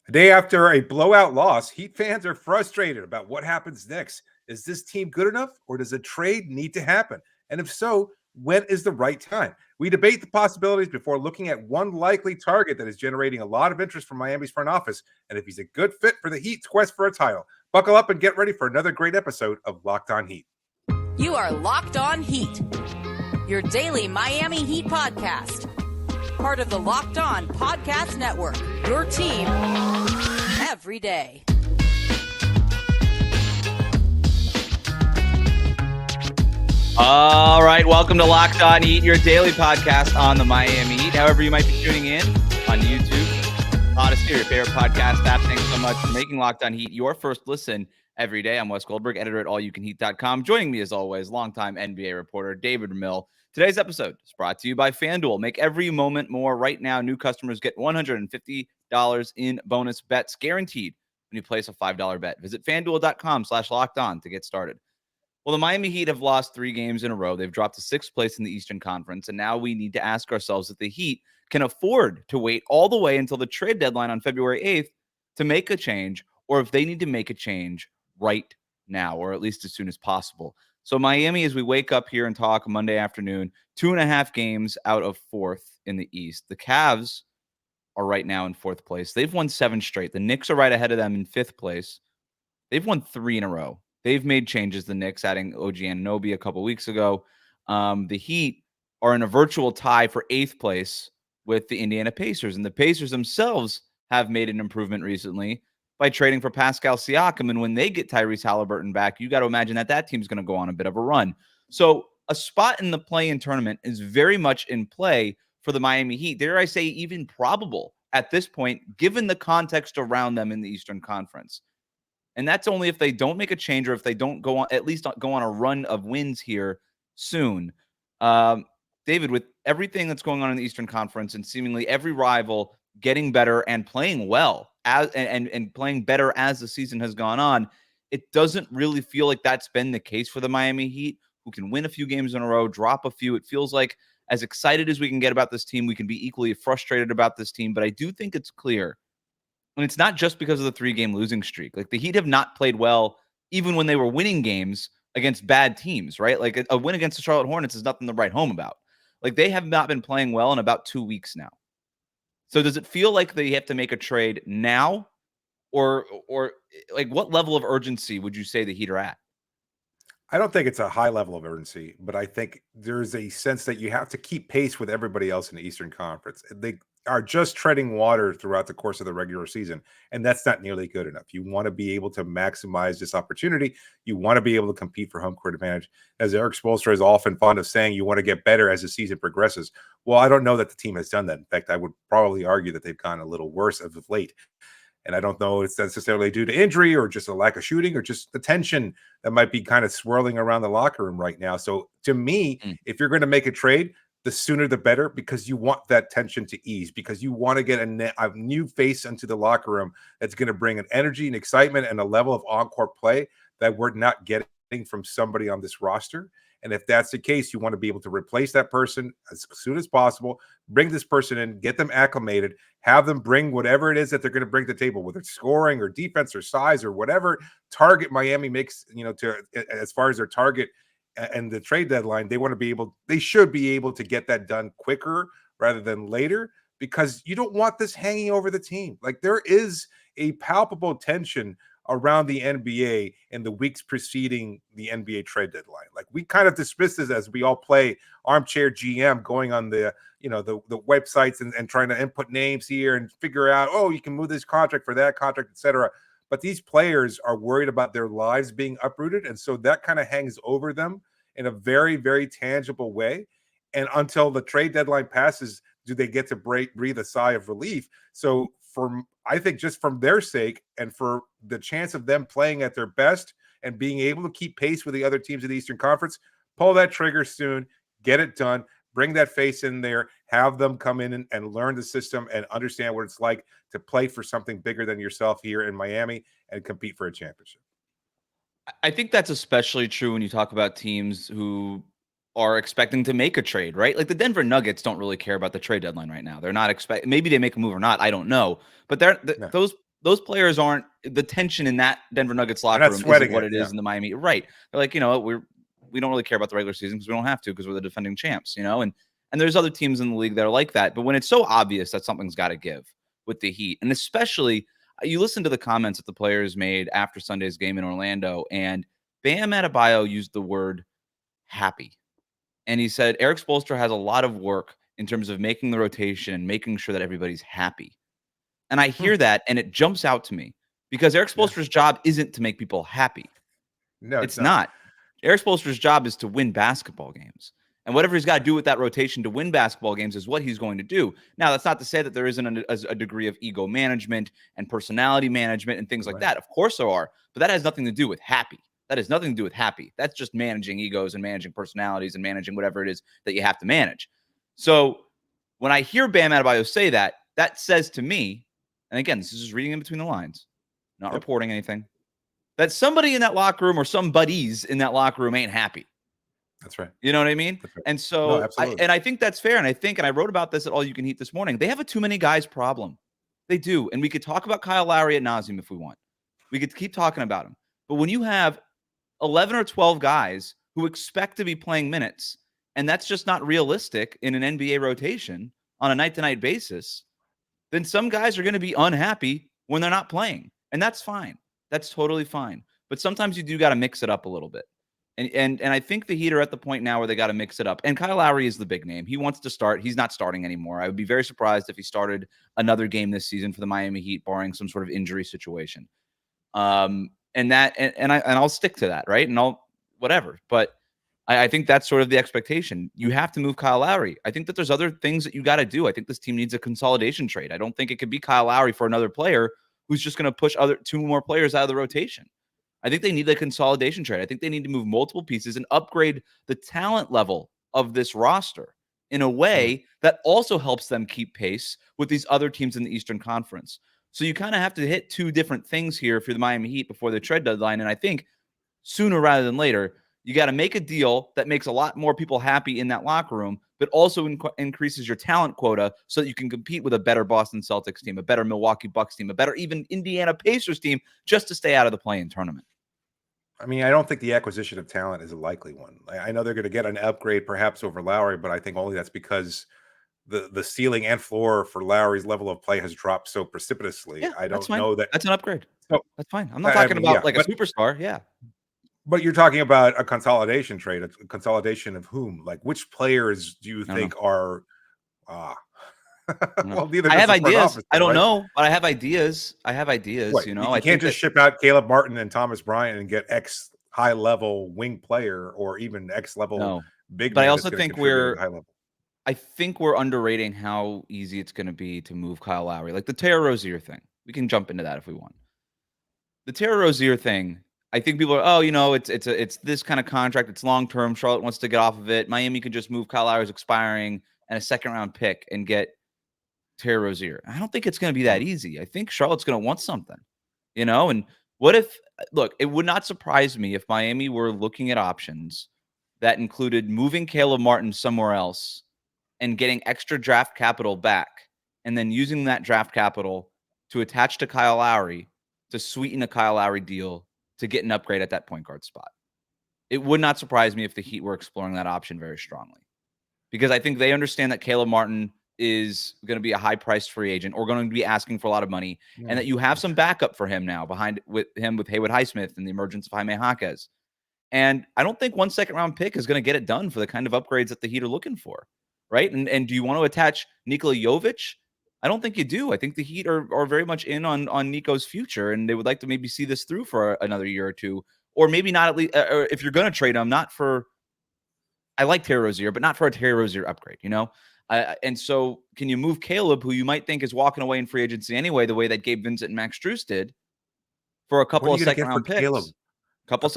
A day after a blowout loss, Heat fans are frustrated about what happens next. Is this team good enough, or does a trade need to happen? And if so, when is the right time? We debate the possibilities before looking at one likely target that is generating a lot of interest from Miami's front office, and if he's a good fit for the Heat's quest for a title. Buckle up and get ready for another great episode of Locked On Heat. You are Locked On Heat, your daily Miami Heat podcast. Part of the Locked On Podcast Network, your team every day. All right, welcome to Locked On Heat, your daily podcast on the Miami Heat. However you might be tuning in on YouTube, Odyssey, your favorite podcast app. Thanks so much for making Locked On Heat your first listen every day. I'm Wes Goldberg, editor at allyoucanheat.com. Joining me as always, longtime NBA reporter David Ramil. Today's episode is brought to you by FanDuel. Make every moment more. Right now, new customers get $150 in bonus bets guaranteed when you place a $5 bet. Visit FanDuel.com/lockedon to get started. Well, the Miami Heat have lost 3 games in a row. They've dropped to 6th place in the Eastern Conference, and now we need to ask ourselves if the Heat can afford to wait all the way until the trade deadline on February 8th to make a change, or if they need to make a change right now, or at least as soon as possible. So Miami, as we wake up here and talk Monday afternoon, 2.5 games out of 4th in the East. The Cavs are right now in 4th place. They've won 7 straight. The Knicks are right ahead of them in 5th place. They've won 3 in a row. They've made changes, the Knicks, adding OG Anunoby a couple weeks ago. The Heat are in a virtual tie for 8th place with the Indiana Pacers. And the Pacers themselves have made an improvement recently by trading for Pascal Siakam. And when they get Tyrese Halliburton back, you got to imagine that team's going to go on a bit of a run. So a spot in the play-in tournament is very much in play for the Miami Heat. Dare I say even probable at this point, given the context around them in the Eastern Conference. And that's only if they don't make a change or if they don't go on, at least go on a run of wins here soon. David, with everything that's going on in the Eastern Conference and seemingly every rival getting better and playing well and playing better as the season has gone on, it doesn't really feel like that's been the case for the Miami Heat, who can win a few games in a row, drop a few. It feels like as excited as we can get about this team, we can be equally frustrated about this team. But I do think it's clear. And it's not just because of the 3-game losing streak. Like, the Heat have not played well even when they were winning games against bad teams, right? Like, a win against the Charlotte Hornets is nothing to write home about. Like, they have not been playing well in about 2 weeks now. So does it feel like they have to make a trade now? Or like, what level of urgency would you say the Heat are at? I don't think it's a high level of urgency, but I think there's a sense that you have to keep pace with everybody else in the Eastern Conference. They are just treading water throughout the course of the regular season, and that's not nearly good enough. You want to be able to maximize this opportunity. You want to be able to compete for home court advantage. As Eric Spoelstra is often fond of saying, you want to get better as the season progresses. Well, I don't know that the team has done that. In fact, I would probably argue that they've gone a little worse as of late. And I don't know if it's necessarily due to injury or just a lack of shooting or just the tension that might be kind of swirling around the locker room right now. So to me, if you're going to make a trade, the sooner the better, because you want that tension to ease, because you want to get a new face into the locker room that's going to bring an energy and excitement and a level of on-court play that we're not getting from somebody on this roster. And if that's the case, you want to be able to replace that person as soon as possible, bring this person in, get them acclimated, have them bring whatever it is that they're going to bring to the table, whether it's scoring or defense or size or whatever target Miami makes, to as far as their target and the trade deadline. They should be able to get that done quicker rather than later, because you don't want this hanging over the team. Like, there is a palpable tension around the NBA in the weeks preceding the NBA trade deadline. Like, we kind of dismiss this as we all play armchair GM, going on the websites and trying to input names here and figure out, oh, you can move this contract for that contract, etc. But these players are worried about their lives being uprooted. And so that kind of hangs over them in a very, very tangible way. And until the trade deadline passes, do they get to breathe a sigh of relief? So I think just from their sake and for the chance of them playing at their best and being able to keep pace with the other teams in the Eastern Conference, pull that trigger soon, get it done, bring that face in there, have them come in and learn the system and understand what it's like to play for something bigger than yourself here in Miami and compete for a championship. I think that's especially true when you talk about teams who are expecting to make a trade, right? Like, the Denver Nuggets don't really care about the trade deadline right now. They're not maybe they make a move or not, I don't know. But those players aren't the tension in that Denver Nuggets They're locker not room sweating isn't what it, it is in the Miami. Right. They're like, we don't really care about the regular season because we don't have to because we're the defending champs, and there's other teams in the league that are like that. But when it's so obvious that something's got to give with the Heat, and especially you listen to the comments that the players made after Sunday's game in Orlando, and Bam Adebayo used the word happy. And he said Eric Spoelstra has a lot of work in terms of making the rotation and making sure that everybody's happy. And I hear that, and it jumps out to me because Eric Spoelstra's job isn't to make people happy. No, It's not. Eric Spoelstra's job is to win basketball games. And whatever he's got to do with that rotation to win basketball games is what he's going to do. Now, that's not to say that there isn't a degree of ego management and personality management and things like that. Of course there are, but that has nothing to do with happy. That has nothing to do with happy. That's just managing egos and managing personalities and managing whatever it is that you have to manage. So when I hear Bam Adebayo say that, that says to me, and again, this is just reading in between the lines, not reporting anything, that somebody in that locker room or some buddies in that locker room ain't happy. That's right. You know what I mean? Right. And so, I think that's fair. And I wrote about this at All You Can Eat this morning. They have a too many guys problem. They do. And we could talk about Kyle Lowry ad nauseum if we want. We could keep talking about him. But when you have 11 or 12 guys who expect to be playing minutes, and that's just not realistic in an NBA rotation on a night-to-night basis, then some guys are going to be unhappy when they're not playing. And that's fine. That's totally fine. But sometimes you do got to mix it up a little bit. And I think the Heat are at the point now where they got to mix it up. And Kyle Lowry is the big name. He wants to start. He's not starting anymore. I would be very surprised if he started another game this season for the Miami Heat, barring some sort of injury situation. And I'll stick to that, right? And I'll whatever. But I think that's sort of the expectation. You have to move Kyle Lowry. I think that there's other things that you got to do. I think this team needs a consolidation trade. I don't think it could be Kyle Lowry for another player who's just going to push two more players out of the rotation. I think they need a consolidation trade. I think they need to move multiple pieces and upgrade the talent level of this roster in a way that also helps them keep pace with these other teams in the Eastern Conference. So you kind of have to hit two different things here for the Miami Heat before the trade deadline. And I think sooner rather than later, you got to make a deal that makes a lot more people happy in that locker room, but also increases your talent quota so that you can compete with a better Boston Celtics team, a better Milwaukee Bucks team, a better even Indiana Pacers team, just to stay out of the play-in tournament. I mean, I don't think the acquisition of talent is a likely one. I know they're going to get an upgrade perhaps over Lowry, but I think only that's because the ceiling and floor for Lowry's level of play has dropped so precipitously. Yeah, I don't know that that's an upgrade. So, that's fine. I'm not talking about a superstar. Yeah. But you're talking about a consolidation trade, a consolidation of whom? Like, which players do you think are well, neither I have ideas. Officer, I don't right? know, but I have ideas. What, you can't just ship out Caleb Martin and Thomas Bryant and get X high level wing player or even X level big. But I also think I think we're underrating how easy it's going to be to move Kyle Lowry. Like the Terry Rozier thing. We can jump into that if we want. The Terry Rozier thing, I think people are, it's this kind of contract. It's long-term. Charlotte wants to get off of it. Miami can just move Kyle Lowry's expiring and a second-round pick and get Terry Rozier. I don't think it's going to be that easy. I think Charlotte's going to want something, and what if, look, it would not surprise me if Miami were looking at options that included moving Caleb Martin somewhere else and getting extra draft capital back and then using that draft capital to attach to Kyle Lowry to sweeten a Kyle Lowry deal to get an upgrade at that point guard spot. It would not surprise me if the Heat were exploring that option very strongly because I think they understand that Caleb Martin is going to be a high-priced free agent or going to be asking for a lot of money and that you have some backup for him now behind with Haywood Highsmith and the emergence of Jaime Jaquez. And I don't think 1 second-round pick is going to get it done for the kind of upgrades that the Heat are looking for, right? And do you want to attach Nikola Jovic? I don't think you do. I think the Heat are very much in on Nico's future, and they would like to maybe see this through for another year or two, or maybe not at least, or if you're going to trade him, not for, I like Terry Rozier, but not for a Terry Rozier upgrade, and so can you move Caleb, who you might think is walking away in free agency anyway, the way that Gabe Vincent and Max Strus did, for a couple of second-round picks? Couple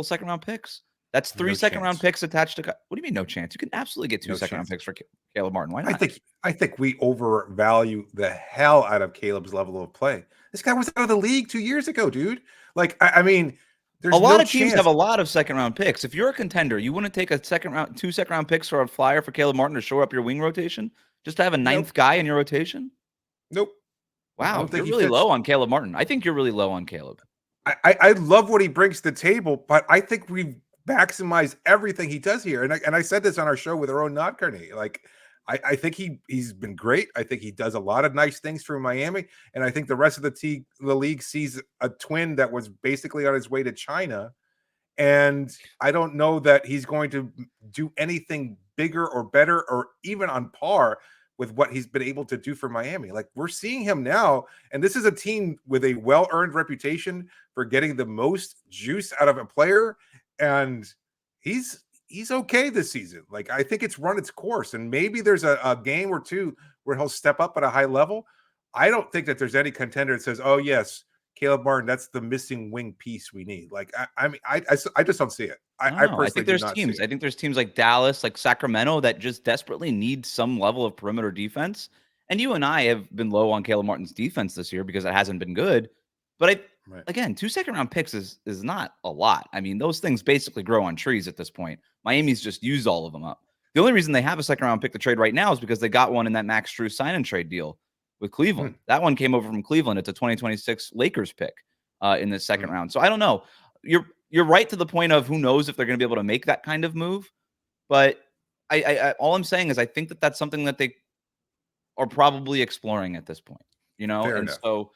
second-round picks. That's three second-round picks attached to. What do you mean no chance? You can absolutely get two second-round picks for Caleb Martin. Why not? I think we overvalue the hell out of Caleb's level of play. This guy was out of the league 2 years ago, dude. Like, I mean, there's a lot of teams have a lot of second-round picks. If you're a contender, you wouldn't take two second-round picks for a flyer for Caleb Martin to shore up your wing rotation, just to have a ninth guy in your rotation. Nope. I Wow, don't think you're he really fits. low on Caleb Martin. I think you're really low on Caleb. I love what he brings to the table, but I think we've maximized everything he does here. And I said this on our show with our own Not Carney. Like, I think he's been great. I think he does a lot of nice things for Miami, and I think the rest of the league sees a twin that was basically on his way to China. And I don't know that he's going to do anything bigger or better or even on par with what he's been able to do for Miami. Like, we're seeing him now, and this is a team with a well-earned reputation for getting the most juice out of a player, and he's okay this season. Like, I think it's run its course, and maybe there's a game or two where he'll step up at a high level. I don't think that there's any contender that says, "Oh yes, Caleb Martin, that's the missing wing piece we need." Like, I just don't see it. I don't I know. I personally think do there's not see teams. it. I think there's teams like Dallas, like Sacramento, that just desperately need some level of perimeter defense. And you and I have been low on Caleb Martin's defense this year because it hasn't been good. But Right. again, 2 second-round picks is not a lot. I mean, those things basically grow on trees at this point. Miami's just used all of them up. The only reason they have a second-round pick to trade right now is because they got one in that Max Strus sign-and-trade deal with Cleveland. That one came over from Cleveland. It's a 2026 Lakers pick in the second round. So I don't know. You're right to the point of who knows if they're going to be able to make that kind of move. But I all I'm saying is I think that that's something that they are probably exploring at this point, Fair and enough. so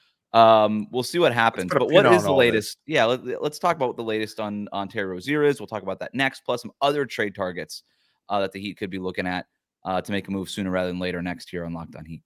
we'll see what Let's happens. put a But pin what is on the all this. latest? Yeah, let's talk about what the latest on Terry Rozier is. We'll talk about that next, plus some other trade targets that the Heat could be looking at to make a move sooner rather than later next year on Locked On Heat.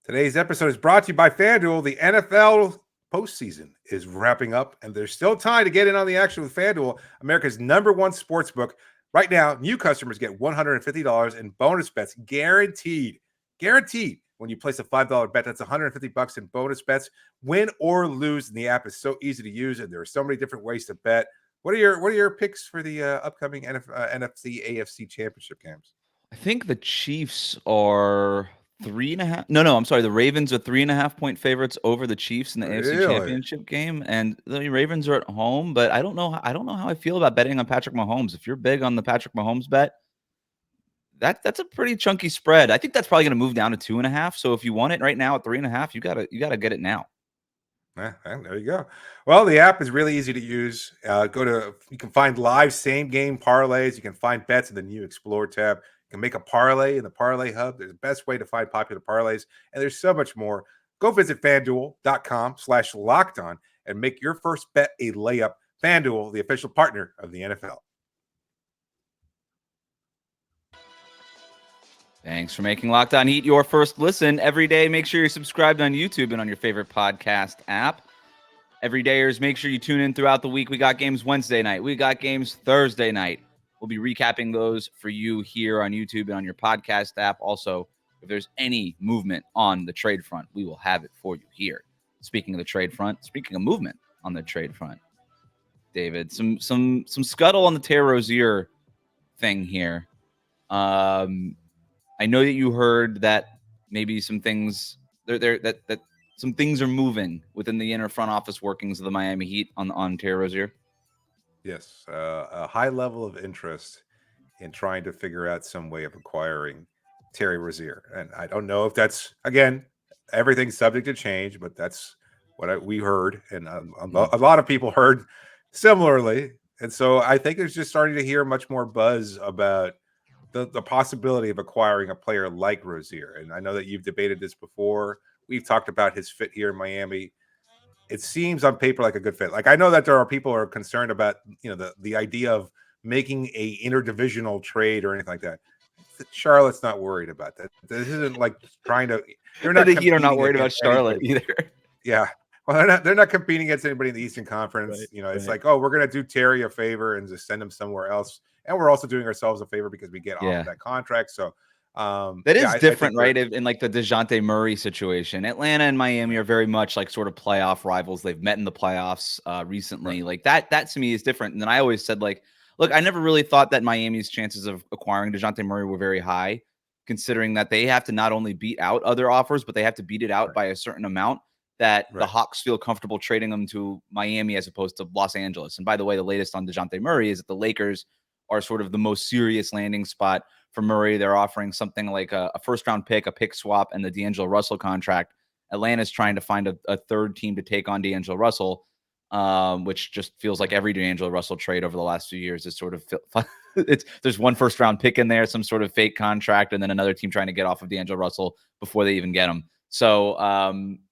Today's episode is brought to you by FanDuel. The NFL postseason is wrapping up, and there's still time to get in on the action with FanDuel, America's #1 sportsbook. Right now, new customers get $150 in bonus bets guaranteed. Guaranteed. When you place a $5 bet, that's $150 in bonus bets, win or lose. And the app is so easy to use, and there are so many different ways to bet. What are your picks for the upcoming NFC AFC championship games? I think the Chiefs are 3.5. No, I'm sorry. The Ravens are 3.5-point favorites over the Chiefs in the AFC Really? Championship game, and the Ravens are at home. But I don't know. I don't know how I feel about betting on Patrick Mahomes. If you're big on the Patrick Mahomes bet, that's a pretty chunky spread. I think that's probably going to move down to 2.5. So if you want it right now at 3.5, you gotta get it now. There you go. Well, the app is really easy to use. You can find live same game parlays. You can find bets in the new Explore tab. You can make a parlay in the Parlay Hub. There's the best way to find popular parlays, and there's so much more. Go visit FanDuel.com/lockedon and make your first bet a layup. FanDuel, the official partner of the NFL. Thanks for making Locked On Heat your first listen every day. Make sure you're subscribed on YouTube and on your favorite podcast app. Everydayers, make sure you tune in throughout the week. We got games Wednesday night. We got games Thursday night. We'll be recapping those for you here on YouTube and on your podcast app. Also, if there's any movement on the trade front, we will have it for you here. Speaking of the trade front, speaking of movement on the trade front, David, some scuttle on the Terry Rozier thing here. I know that you heard that maybe some things that some things are moving within the inner front office workings of the Miami Heat on Terry Rozier. Yes, a high level of interest in trying to figure out some way of acquiring Terry Rozier. And I don't know if that's, again, everything's subject to change, but that's what we heard. And a lot of people heard similarly. And so I think there's just starting to hear much more buzz about the possibility of acquiring a player like Rozier. And I know that you've debated this before. We've talked about his fit here in Miami. It seems on paper like a good fit. Like, I know that there are people who are concerned about, the idea of making a interdivisional trade or anything like that. Charlotte's not worried about that. This isn't like trying to. They're not. The Heat are not competing worried about against Charlotte anybody. either. Yeah. Well, they're not competing against anybody in the Eastern Conference. Right, It's like, oh, we're going to do Terry a favor and just send him somewhere else. And we're also doing ourselves a favor because we get off of that contract. So that is different, I right? In like the DeJounte Murray situation, Atlanta and Miami are very much like sort of playoff rivals. They've met in the playoffs recently. Right. Like that to me is different. And then I always said, like, look, I never really thought that Miami's chances of acquiring DeJounte Murray were very high, considering that they have to not only beat out other offers, but they have to beat it out by a certain amount that the Hawks feel comfortable trading them to Miami as opposed to Los Angeles. And by the way, the latest on DeJounte Murray is that the Lakers are sort of the most serious landing spot for Murray. They're offering something like a first-round pick, a pick swap, and the D'Angelo Russell contract. Atlanta's trying to find a third team to take on D'Angelo Russell, which just feels like every D'Angelo Russell trade over the last few years is sort of there's one first-round pick in there, some sort of fake contract, and then another team trying to get off of D'Angelo Russell before they even get him. So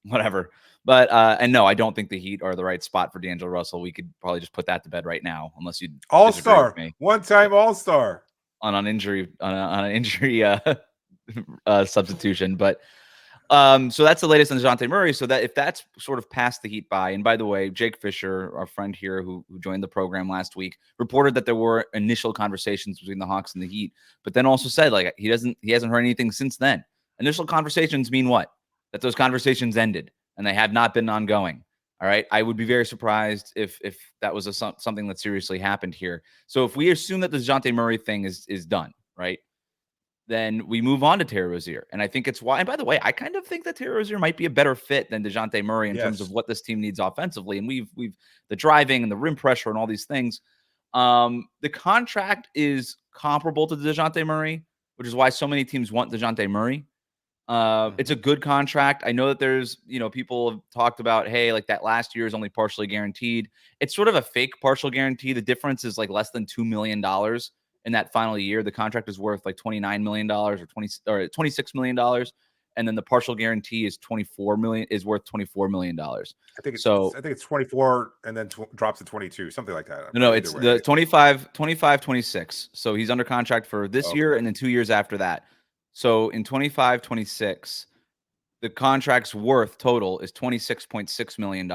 whatever. But and no, I don't think the Heat are the right spot for D'Angelo Russell. We could probably just put that to bed right now, unless you All-star, one-time All-star on an injury substitution. But so that's the latest on DeJounte Murray. So that if that's sort of past the Heat by, and by the way, Jake Fisher, our friend here who joined the program last week, reported that there were initial conversations between the Hawks and the Heat, but then also said like he hasn't heard anything since then. Initial conversations mean what? That those conversations ended and they have not been ongoing. All right. I would be very surprised if that was something that seriously happened here. So if we assume that the DeJounte Murray thing is done, right, then we move on to Terry Rozier. And I think it's why, and by the way, I kind of think that Terry Rozier might be a better fit than DeJounte Murray in terms of what this team needs offensively. And we've the driving and the rim pressure and all these things. The contract is comparable to DeJounte Murray, which is why so many teams want DeJounte Murray. It's a good contract. I know that there's, people have talked about, hey, like that last year is only partially guaranteed. It's sort of a fake partial guarantee. The difference is like less than $2 million in that final year. The contract is worth like $29 million or $26 million. And then the partial guarantee is worth $24 million. I think it's 24 and then drops to 22, something like that. No, it's the 25, 26. So he's under contract for this year and then 2 years after that. So in 25-26, the contract's worth total is $26.6 million.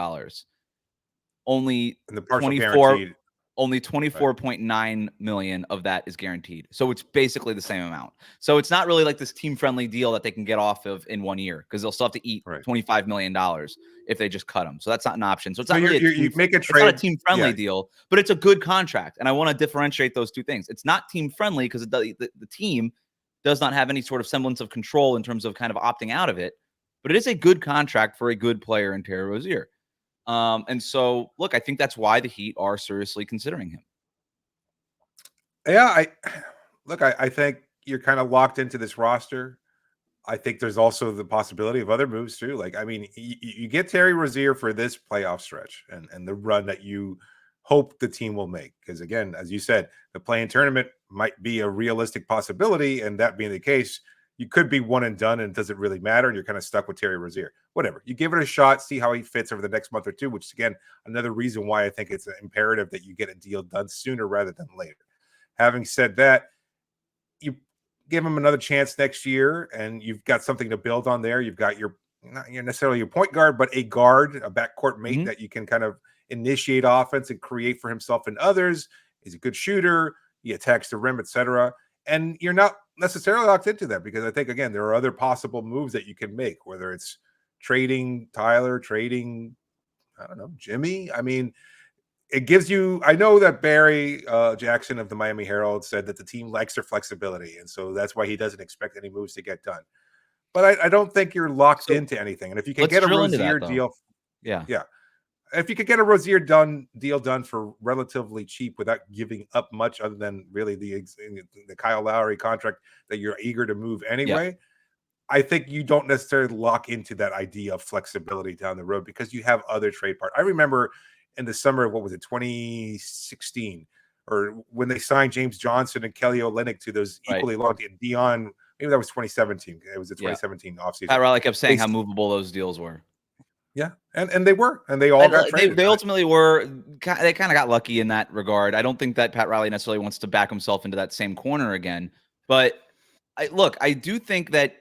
Only and the partial guaranteed. Only 24.9 million of that is guaranteed. So it's basically the same amount. So it's not really like this team-friendly deal that they can get off of in 1 year because they'll still have to eat $25 million if they just cut them. So that's not an option. So it's not really it's not a team-friendly deal, but it's a good contract. And I want to differentiate those two things. It's not team-friendly because the team does not have any sort of semblance of control in terms of kind of opting out of it, but it is a good contract for a good player in Terry Rozier. And so, look, I think that's why the Heat are seriously considering him. Yeah, I think you're kind of locked into this roster. I think there's also the possibility of other moves too. Like, I mean, you get Terry Rozier for this playoff stretch and the run that you hope the team will make. Because again, as you said, the play-in tournament might be a realistic possibility. And that being the case, you could be one and done and it doesn't really matter. And you're kind of stuck with Terry Rozier. Whatever. You give it a shot, see how he fits over the next month or two, which is, again, another reason why I think it's imperative that you get a deal done sooner rather than later. Having said that, you give him another chance next year and you've got something to build on there. You've got not necessarily your point guard, but a guard, a backcourt mate that you can kind of initiate offense and create for himself and others. He's a good shooter. He attacks the rim, etc. And you're not necessarily locked into that because I think, again, there are other possible moves that you can make, whether it's trading Tyler, trading, I don't know, Jimmy. I mean, it gives you, I know that Barry Jackson of the Miami Herald said that the team likes their flexibility. And so that's why he doesn't expect any moves to get done. But I don't think you're locked into anything. And if you can get a Rozier deal. Yeah. If you could get a Rozier deal done for relatively cheap without giving up much other than really the Kyle Lowry contract that you're eager to move anyway, I think you don't necessarily lock into that idea of flexibility down the road because you have other trade partners. I remember in the summer of, 2016, or when they signed James Johnson and Kelly Olynyk to those equally long, and Dion, maybe that was 2017. It was the 2017 offseason. Pat Riley kept saying how movable those deals were. Yeah, and they were, and they all got traded. They ultimately were. They kind of got lucky in that regard. I don't think that Pat Riley necessarily wants to back himself into that same corner again. But I do think that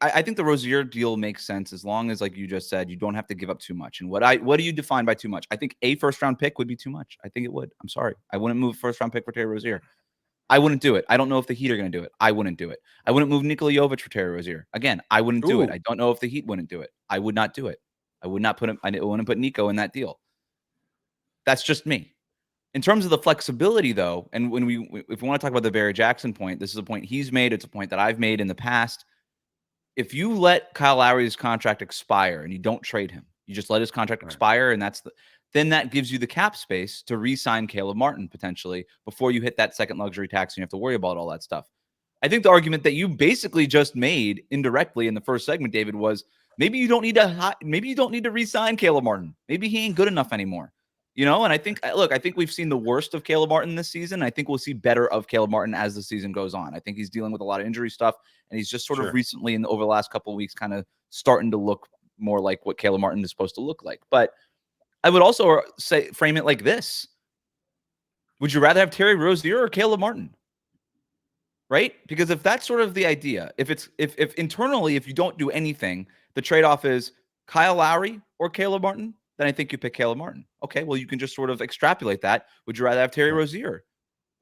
I think the Rozier deal makes sense as long as, like you just said, you don't have to give up too much. And what do you define by too much? I think a first-round pick would be too much. I think it would. I'm sorry, I wouldn't move a first-round pick for Terry Rozier. I wouldn't do it. I don't know if the Heat are going to do it. I wouldn't do it. I wouldn't move Nikola Jovic for Terry Rozier. Again, I wouldn't do it. I don't know if the Heat wouldn't do it. I would not do it. I would not put him. I wouldn't put Nico in that deal. That's just me. In terms of the flexibility, though, and if we want to talk about the Barry Jackson point, this is a point he's made. It's a point that I've made in the past. If you let Kyle Lowry's contract expire and you don't trade him, you just let his contract expire, and then that gives you the cap space to re-sign Caleb Martin potentially before you hit that second luxury tax and you have to worry about all that stuff. I think the argument that you basically just made indirectly in the first segment, David, was maybe you don't need to re-sign Caleb Martin. Maybe he ain't good enough anymore. And I think we've seen the worst of Caleb Martin this season. I think we'll see better of Caleb Martin as the season goes on. I think he's dealing with a lot of injury stuff, and he's just sort of recently over the last couple of weeks kind of starting to look more like what Caleb Martin is supposed to look like. But I would also frame it like this. Would you rather have Terry Rozier or Caleb Martin? Right? Because if that's sort of the idea, if internally, if you don't do anything, the trade-off is Kyle Lowry or Caleb Martin, then I think you pick Caleb Martin. Okay, well, you can just sort of extrapolate that. Would you rather have Terry Rozier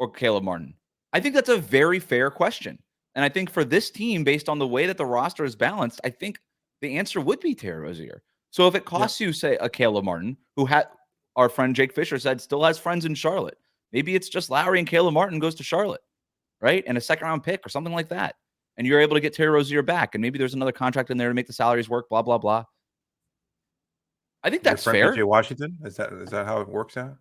or Caleb Martin? I think that's a very fair question. And I think for this team, based on the way that the roster is balanced, I think the answer would be Terry Rozier. So if it costs you, say, a Caleb Martin, who our friend Jake Fisher said still has friends in Charlotte, maybe it's just Lowry and Caleb Martin goes to Charlotte, right? And a second-round pick or something like that. And you're able to get Terry Rozier back, and maybe there's another contract in there to make the salaries work, blah, blah, blah. I think that's fair. PJ Washington? Is that how it works out?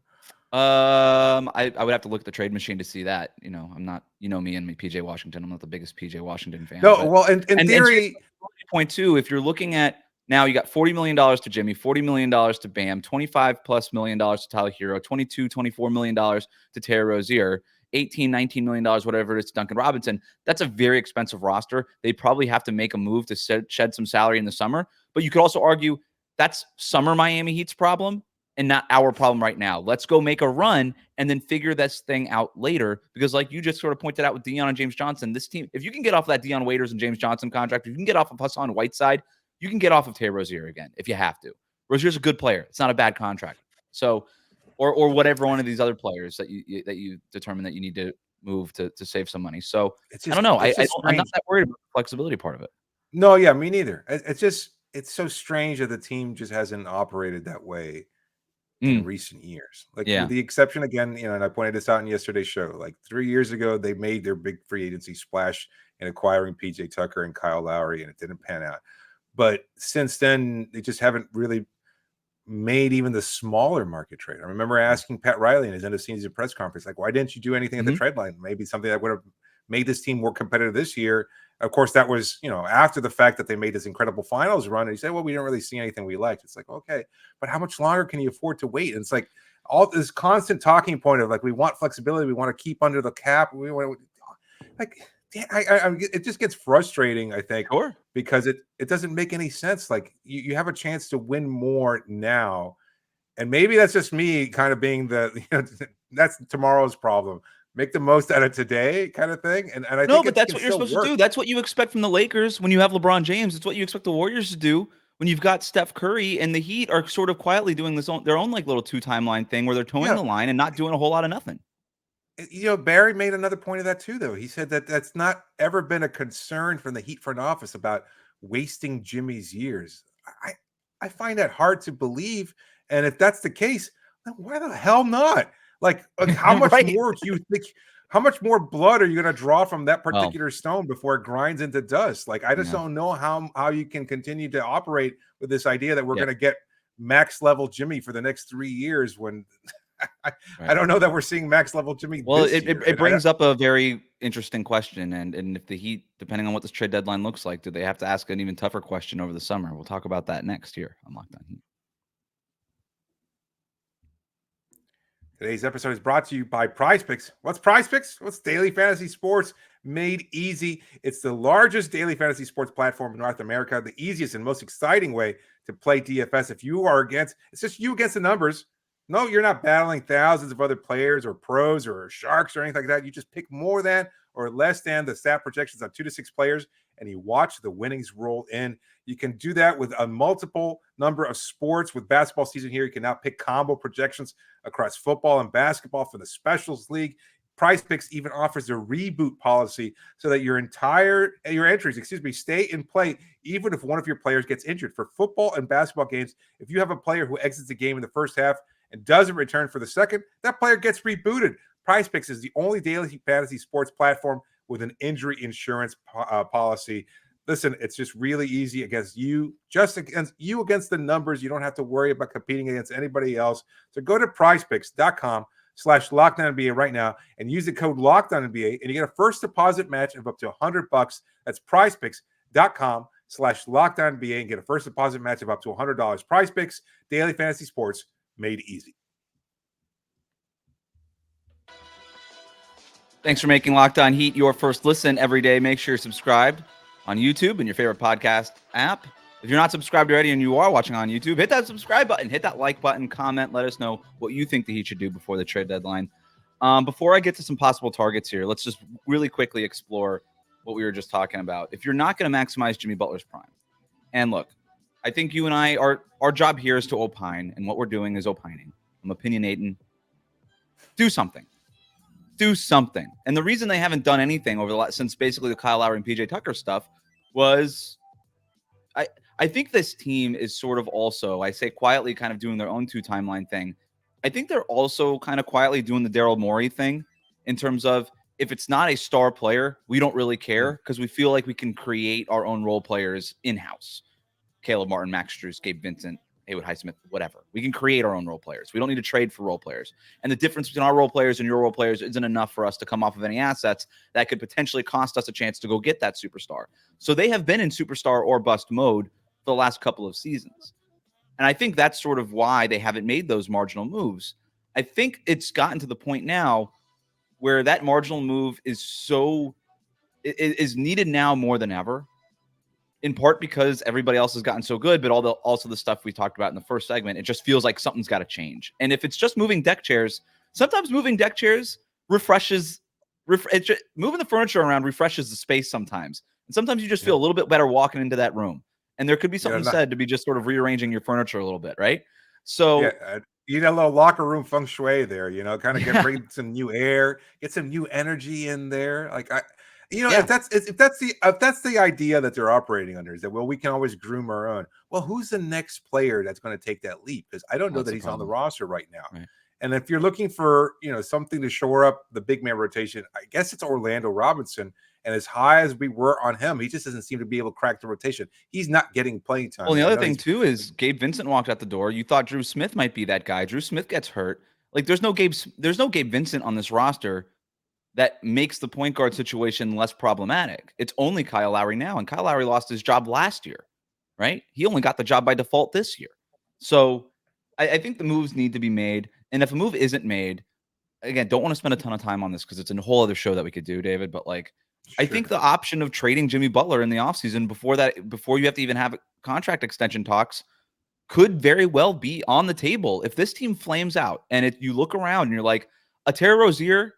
I would have to look at the trade machine to see that. I'm not, me and me, PJ Washington. I'm not the biggest PJ Washington fan. No, well, in theory, point two, if you're looking at now, you got $40 million to Jimmy, $40 million to Bam, $25+ million to Tyler Hero, $24 million to Terry Rozier, $18-19 million, whatever it is, to Duncan Robinson. That's a very expensive roster. They probably have to make a move to shed some salary in the summer. But you could also argue that's summer Miami Heat's problem and not our problem right now. Let's go make a run and then figure this thing out later. Because like you just sort of pointed out with Dion and James Johnson, this team, if you can get off that Dion Waiters and James Johnson contract, if you can get off of Hassan Whiteside, you can get off of Terry Rozier again if you have to. Rozier's a good player. It's not a bad contract. So, or whatever one of these other players that you determine that you need to move to save some money. So I don't know. I'm not that worried about the flexibility part of it. No, yeah, me neither. It's so strange that the team just hasn't operated that way in recent years. Like with the exception again, and I pointed this out in yesterday's show. Like 3 years ago, they made their big free agency splash in acquiring PJ Tucker and Kyle Lowry, and it didn't pan out. But since then, they just haven't really made even the smaller market trade. I remember asking Pat Riley in his end of season press conference, like, why didn't you do anything at the trade line? Maybe something that would have made this team more competitive this year. Of course, that was, after the fact that they made this incredible finals run. And he said, well, we didn't really see anything we liked. It's like, okay, but how much longer can you afford to wait? And it's like all this constant talking point of like, we want flexibility. We want to keep under the cap. We want like, it just gets frustrating, I think, because it doesn't make any sense. Like you have a chance to win more now. And maybe that's just me kind of being that's tomorrow's problem. Make the most out of today kind of thing. And I think that's what you're supposed to do. That's what you expect from the Lakers when you have LeBron James. It's what you expect the Warriors to do when you've got Steph Curry, and the Heat are sort of quietly doing their own like little 2-timeline thing where they're towing the line and not doing a whole lot of nothing. Barry made another point of that too, though. He said that that's not ever been a concern from the Heat front office about wasting Jimmy's years. I find that hard to believe. And if that's the case, then why the hell not? Like how much more do you think? How much more blood are you going to draw from that particular stone before it grinds into dust? Like I just don't know how you can continue to operate with this idea that we're going to get max level Jimmy for the next 3 years when. I don't know that we're seeing max level Jimmy. Well, it brings up a very interesting question, and if the Heat, depending on what this trade deadline looks like, do they have to ask an even tougher question over the summer? We'll talk about that next year on Locked On Heat. Today's episode is brought to you by PrizePicks. What's PrizePicks? What's daily fantasy sports made easy? It's the largest daily fantasy sports platform in North America, the easiest and most exciting way to play DFS. If you are it's just you against the numbers. No, you're not battling thousands of other players or pros or sharks or anything like that. You just pick more than or less than the stat projections on 2 to 6 players, and you watch the winnings roll in. You can do that with a multiple number of sports. With basketball season here, you can now pick combo projections across football and basketball for the Specials League. PrizePicks even offers a reboot policy so that your entries, stay in play even if one of your players gets injured. For football and basketball games, if you have a player who exits the game in the first half and doesn't return for the second, that player gets rebooted. PrizePicks is the only daily fantasy sports platform with an injury insurance policy. Listen, it's just really easy against you, against the numbers. You don't have to worry about competing against anybody else. So go to prizepicks.com/LockedOnNBA right now and use the code LockedOnNBA, and you get a first deposit match of up to $100. That's prizepicks.com/LockedOnNBA and get a first deposit match of up to $100. PrizePicks, daily fantasy sports made easy. Thanks for making Locked On Heat your first listen every day. Make sure you're subscribed on YouTube and your favorite podcast app. If you're not subscribed already and you are watching on YouTube, hit that subscribe button, hit that like button, comment, let us know what you think the Heat should do before the trade deadline. Before I get to some possible targets here, let's just really quickly explore what we were just talking about. If you're not going to maximize Jimmy Butler's prime, and look, I think you and I, our job here is to opine, and what we're doing is opining. I'm opinionating. Do something. Do something. And the reason they haven't done anything since basically the Kyle Lowry and PJ Tucker stuff was I think this team is sort of also, I say quietly, kind of doing their own 2-timeline thing. I think they're also kind of quietly doing the Daryl Morey thing in terms of if it's not a star player, we don't really care because we feel like we can create our own role players in-house. Caleb Martin, Max Strus, Gabe Vincent, Haywood Highsmith, whatever. We can create our own role players. We don't need to trade for role players. And the difference between our role players and your role players isn't enough for us to come off of any assets that could potentially cost us a chance to go get that superstar. So they have been in superstar or bust mode for the last couple of seasons. And I think that's sort of why they haven't made those marginal moves. I think it's gotten to the point now where that marginal move is needed now more than ever. In part because everybody else has gotten so good, but also the stuff we talked about in the first segment, it just feels like something's got to change. And if it's just moving deck chairs, sometimes moving deck chairs refreshes. Moving the furniture around refreshes the space sometimes. And sometimes you just feel a little bit better walking into that room. And there could be something said to be just sort of rearranging your furniture a little bit, right? So you get a little locker room feng shui there, kind of bring some new air, get some new energy in there. If that's the idea that they're operating under, is that, well, we can always groom our own. Well, who's the next player that's going to take that leap? Because I don't know that he's on the roster right now. Right. And if you're looking for, something to shore up the big man rotation, I guess it's Orlando Robinson. And as high as we were on him, he just doesn't seem to be able to crack the rotation. He's not getting playing time. Well, the other thing too is Gabe Vincent walked out the door. You thought Drew Smith might be that guy. Drew Smith gets hurt. Like there's no Gabe Vincent on this roster that makes the point guard situation less problematic. It's only Kyle Lowry now, and Kyle Lowry lost his job last year, right? He only got the job by default this year. So I think the moves need to be made. And if a move isn't made, again, don't want to spend a ton of time on this because it's a whole other show that we could do, David. But sure. I think the option of trading Jimmy Butler in the offseason before you have to even have contract extension talks could very well be on the table. If this team flames out and if you look around and you're like a Terry Rozier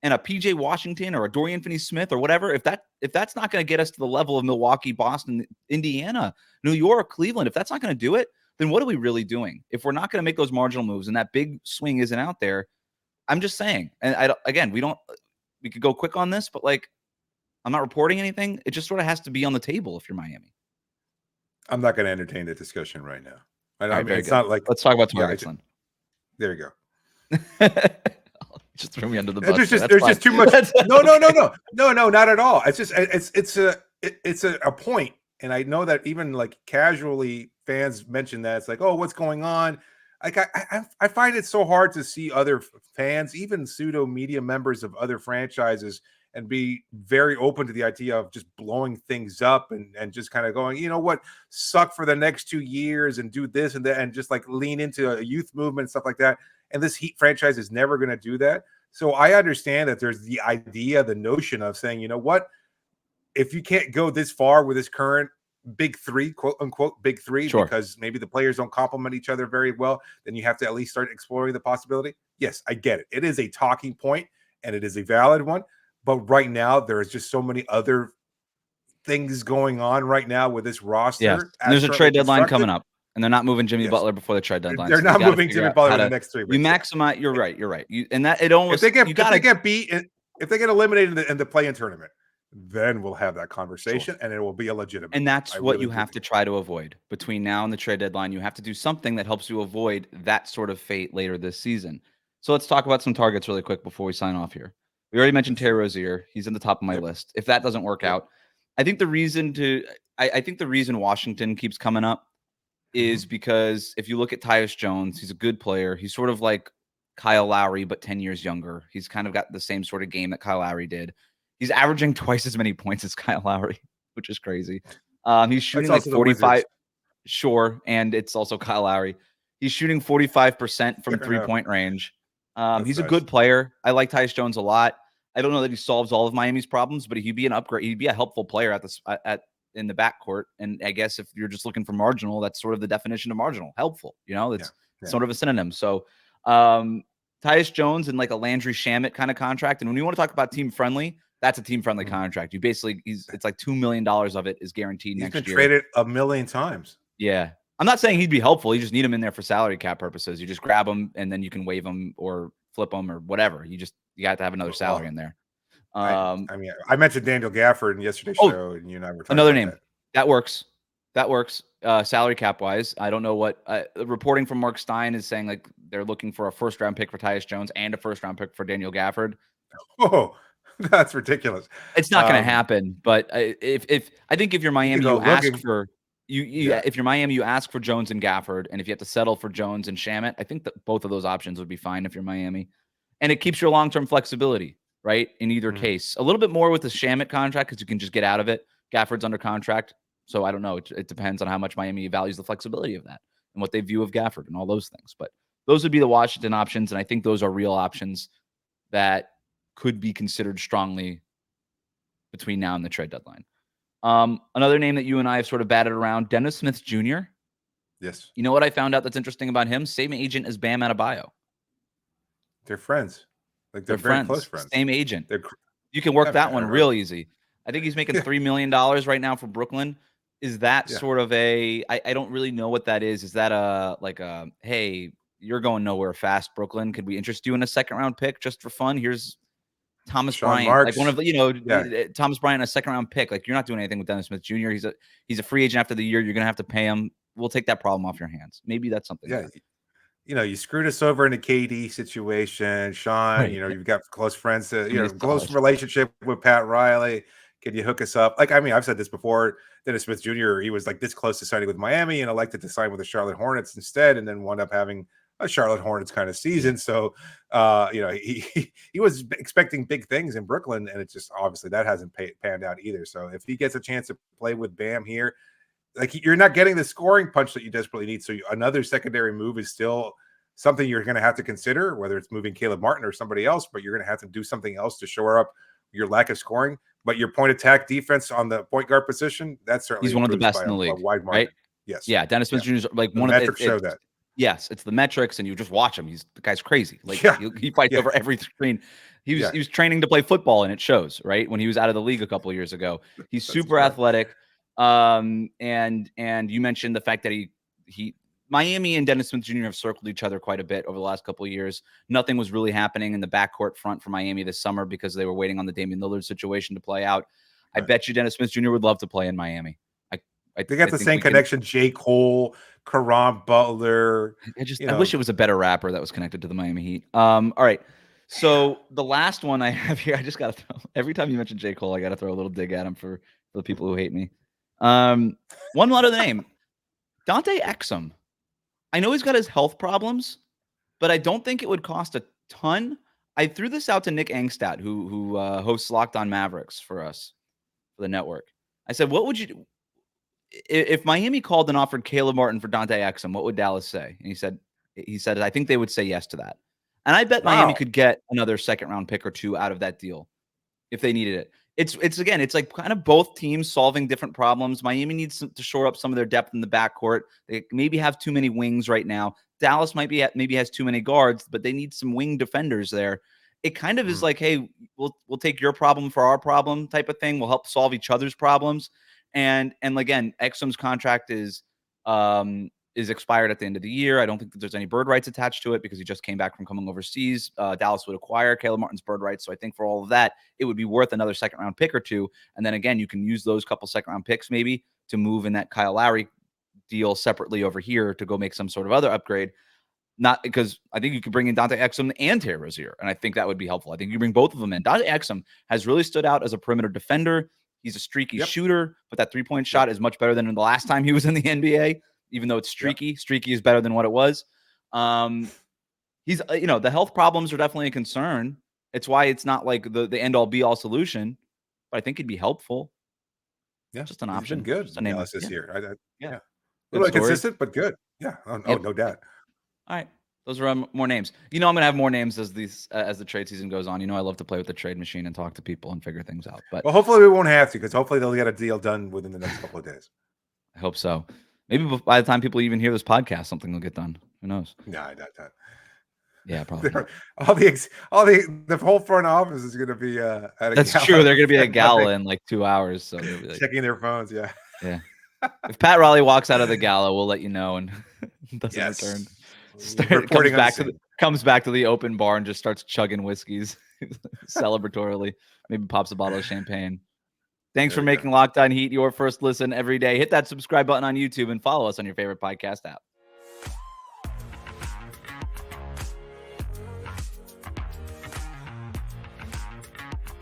and a PJ Washington or a Dorian Finney-Smith or whatever, if that's not going to get us to the level of Milwaukee, Boston, Indiana, New York, Cleveland, if that's not going to do it, then what are we really doing? If we're not going to make those marginal moves and that big swing isn't out there, I'm just saying. And we could go quick on this, but I'm not reporting anything. It just sort of has to be on the table if you're Miami. I'm not going to entertain the discussion right now. It's good. not like, let's talk about targets then. There you go. Just throw me under the bus. There's just too much. No, not at all. It's just it's a point, and I know that even casually fans mention that it's oh, what's going on? I find it so hard to see other fans, even pseudo media members of other franchises, and be very open to the idea of just blowing things up and just kind of going, suck for the next 2 years and do this and that and just lean into a youth movement and stuff like that. And this Heat franchise is never going to do that. So I understand that there's the idea, the notion of saying, if you can't go this far with this current big three, quote unquote, big three, sure, because maybe the players don't complement each other very well, then you have to at least start exploring the possibility. Yes, I get it. It is a talking point and it is a valid one. But right now, there is just so many other things going on right now with this roster. Yes. There's a trade deadline coming up. And they're not moving Jimmy Butler before the trade deadline. They're not moving Jimmy Butler in the next 3 weeks. You maximize. You're right. If they get beat, if they get eliminated in the play-in tournament, then we'll have that conversation, sure, and it will be a legitimate. And that's what you have to try to avoid between now and the trade deadline. You have to do something that helps you avoid that sort of fate later this season. So let's talk about some targets really quick before we sign off here. We already mentioned Terry Rozier. He's in the top of my list. If that doesn't work out, I think the reason Washington keeps coming up is because if you look at Tyus Jones, he's a good player. He's sort of like Kyle Lowry, but 10 years younger. He's kind of got the same sort of game that Kyle Lowry did. He's averaging twice as many points as Kyle Lowry, which is crazy. He's shooting like 45. Sure. And it's also Kyle Lowry. He's shooting 45% from 3-point range. He's a good player. I like Tyus Jones a lot. I don't know that he solves all of Miami's problems, but he'd be an upgrade. He'd be a helpful player in the backcourt. And I guess if you're just looking for marginal, that's sort of the definition of marginal, helpful. It's sort of a synonym. So Tyus Jones and like a Landry Shamet kind of contract. And when you want to talk about team friendly, that's a team friendly contract. You basically, it's like $2 million of it is guaranteed next year. He's been traded a million times. Yeah. I'm not saying he'd be helpful. You just need him in there for salary cap purposes. You just grab him and then you can waive him or flip him or whatever. You got to have another salary in there. I mentioned Daniel Gafford in yesterday's show, and you and I were talking another about name that works. Salary cap wise, I don't know what reporting from Mark Stein is saying. Like they're looking for a first round pick for Tyus Jones and a first round pick for Daniel Gafford. Oh, that's ridiculous. It's not going to happen. But if I think if you're Miami, you ask for. If you're Miami, you ask for Jones and Gafford, and if you have to settle for Jones and Shamet, I think that both of those options would be fine if you're Miami, and it keeps your long-term flexibility, right? In either case, a little bit more with the Shamet contract because you can just get out of it. Gafford's under contract, so I don't know. It depends on how much Miami values the flexibility of that and what they view of Gafford and all those things. But those would be the Washington options, and I think those are real options that could be considered strongly between now and the trade deadline. Another name that you and I have sort of batted around, Dennis Smith Jr. Yes. You know what I found out that's interesting about him? Same agent as Bam Adebayo. They're friends. Like they're very friends. Close friends. Same agent. You can work that one real easy. I think he's making $3 million right now for Brooklyn. Is that sort of I don't really know what that is. Is that hey, you're going nowhere fast, Brooklyn. Could we interest you in a second round pick just for fun? Here's Thomas Bryant, Marks, like one of the, Thomas Bryant, a second round pick. Like you're not doing anything with Dennis Smith Jr. He's a free agent after the year. You're going to have to pay him. We'll take that problem off your hands. Maybe that's something. Yeah. You screwed us over in the KD situation, Sean. Right. You've got close friends, close relationship with Pat Riley. Can you hook us up? Like, I mean, I've said this before. Dennis Smith Jr., he was like this close to signing with Miami and elected to sign with the Charlotte Hornets instead, and then wound up having a Charlotte Hornets kind of season. So, he was expecting big things in Brooklyn, and it's just obviously that hasn't panned out either. So if he gets a chance to play with Bam here, like you're not getting the scoring punch that you desperately need. So another secondary move is still something you're going to have to consider, whether it's moving Caleb Martin or somebody else, but you're going to have to do something else to shore up your lack of scoring. But your point attack defense on the point guard position, that's certainly he's one of the best in the league, wide margin. Right? Yes. Yeah. Dennis Smith Jr. is like the one metrics of the show that. Yes, it's the metrics, and you just watch him. The guy's crazy. Like he fights over every screen. He was training to play football, and it shows, right? When he was out of the league a couple of years ago, he's super athletic. And you mentioned the fact that Miami and Dennis Smith Jr. have circled each other quite a bit over the last couple of years. Nothing was really happening in the backcourt front for Miami this summer because they were waiting on the Damian Lillard situation to play out. Right. I bet you Dennis Smith Jr. would love to play in Miami. They got the same connection. J. Cole, Karan Butler. I wish it was a better rapper that was connected to the Miami Heat. All right. So the last one I have here, I just got to throw. Every time you mention J. Cole, I got to throw a little dig at him for the people who hate me. One other name, Dante Exum. I know he's got his health problems, but I don't think it would cost a ton. I threw this out to Nick Angstadt, who hosts Locked On Mavericks for us, for the network. I said, what would you do? If Miami called and offered Caleb Martin for Dante Exum, what would Dallas say? And he said, I think they would say yes to that. And I bet Miami could get another second round pick or two out of that deal if they needed it. It's like kind of both teams solving different problems. Miami needs to shore up some of their depth in the backcourt. They maybe have too many wings right now. Dallas maybe has too many guards, but they need some wing defenders there. It kind of is like, hey, we'll take your problem for our problem type of thing. We'll help solve each other's problems. And again, Exum's contract is expired at the end of the year. I don't think that there's any bird rights attached to it because he just came back from coming overseas. Dallas would acquire Caleb Martin's bird rights. So I think for all of that, it would be worth another second round pick or two. And then again, you can use those couple second round picks maybe to move in that Kyle Lowry deal separately over here to go make some sort of other upgrade. Not because I think you could bring in Dante Exum and Terry Rozier, and I think that would be helpful. I think you bring both of them in. Dante Exum has really stood out as a perimeter defender. He's a streaky shooter, but that 3-point shot is much better than the last time he was in the NBA, even though it's streaky. Streaky is better than what it was. He's, the health problems are definitely a concern. It's why it's not like the end all be all solution, but I think it'd be helpful. Yeah. Just an option. Been good Just a name this year. Yeah. A little consistent, but good. Yeah. No doubt. All right. Those are more names. I'm going to have more names as the trade season goes on. I love to play with the trade machine and talk to people and figure things out. But hopefully we won't have to, because hopefully they'll get a deal done within the next couple of days. I hope so. Maybe by the time people even hear this podcast, something will get done. Who knows? No, I doubt that. Yeah, probably. all the whole front office is going to be at a That's gala. true. They're going to be at gala in like 2 hours, so they'll be like, checking their phones. Yeah. Yeah. If Pat Riley walks out of the gala, we'll let you know and doesn't return. Comes back to the open bar and just starts chugging whiskeys celebratorily. Maybe pops a bottle of champagne. Thanks for making Locked On Heat your first listen every day. Hit that subscribe button on YouTube and follow us on your favorite podcast app.